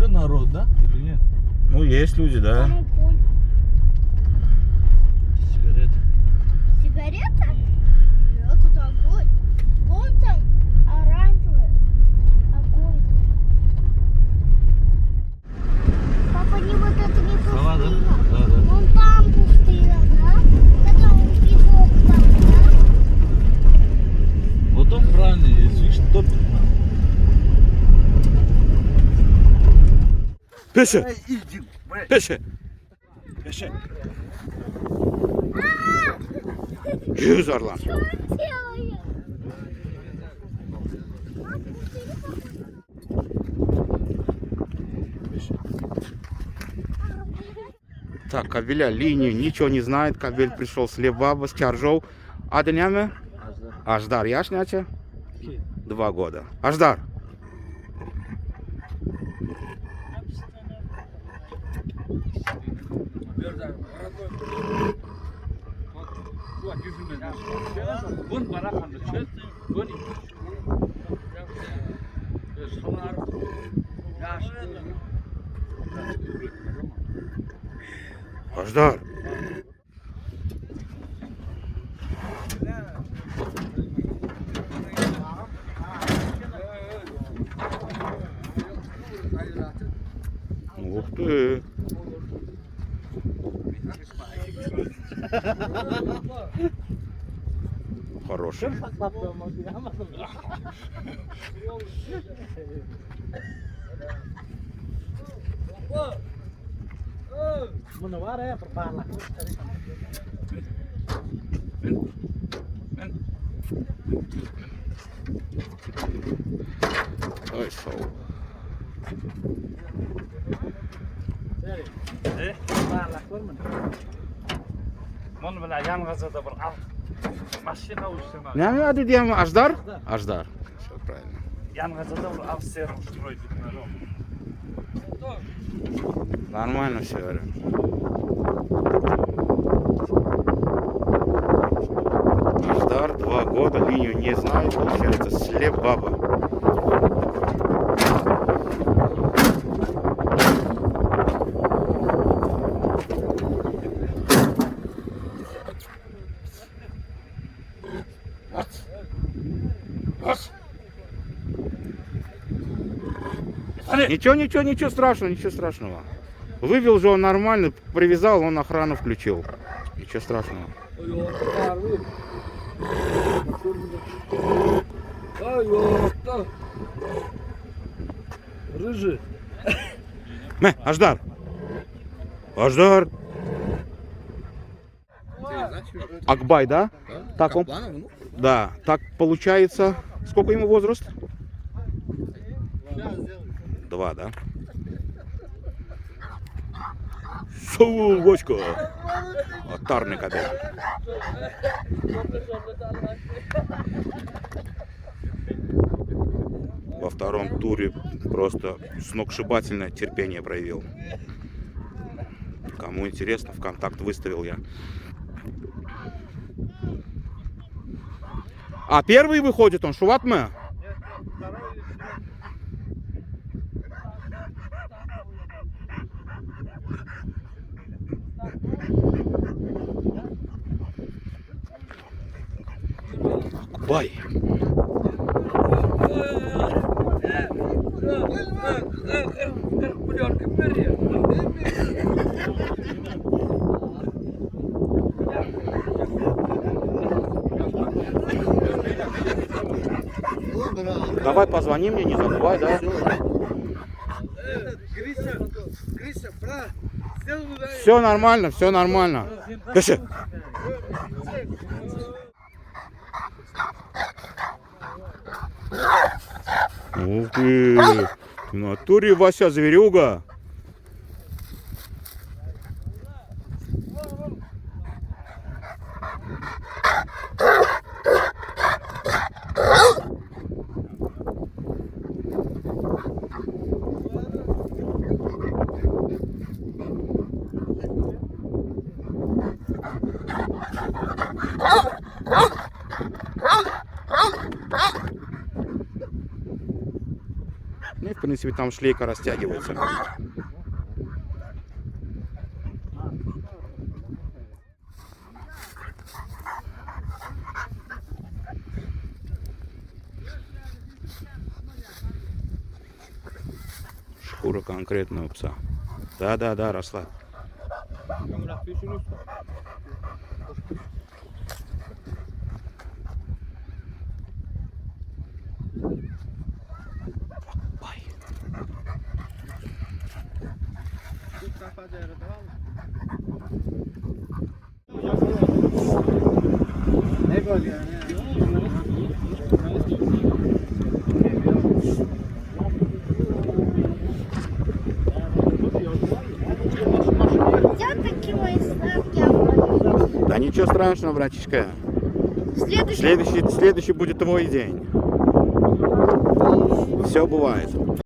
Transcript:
уже народ, да? Или нет? Ну, есть люди, да. Сигарет. Сигарета? Нет, это огонь. Вон там оранжевый огонь. Папа, не вот это не Сова, да? пустыня. Да, да. Вон там пустыня, да? Это он песок там, да? Вот он правильно есть, видишь, топит нам. Пеше! Пеше! Пеше! Yüz Arlan. Что он делает? Так, Кабеля линию ничего не знает. Кабель пришел с Лебаба, с Чаржов. А днями? Аждар, яшняче? 2 года. Аждар. Аждар. Ух ты. Хороший. Ой, соу. Bunu bilan yong'izida bir mashina ushtirmoqchi. Ne adı diyeyim? Ajdar? Ajdar. Все правильно. Yong'izida bir afser ustроить. Нормально все, говорю. Аждар 2 года, линию не знает, получается, слеп баба. Ничего страшного, ничего страшного. Вывел же он нормально, привязал, он охрану включил. Ничего страшного. Рыжий. Аждар! Аждар! Акбай, да? Так он... Да, так получается... Сколько ему возраст? 2, да? Шоу, Вочка! Отарный кабель. Во втором туре просто сногсшибательное терпение проявил. Кому интересно, ВКонтакт выставил я. А первый выходит он, Шуватме? Акбай. Давай позвони мне, не забывай, да? Все нормально, все нормально. Пиши. Ух ты! В натуре, Вася, зверюга. принципе, там шлейка растягивается. Шкура конкретного пса. Да, росла. Ой. Я такие мои ставки обладаю. Да ничего страшного, братишка. Следующий. Следующий будет твой день. Все бывает.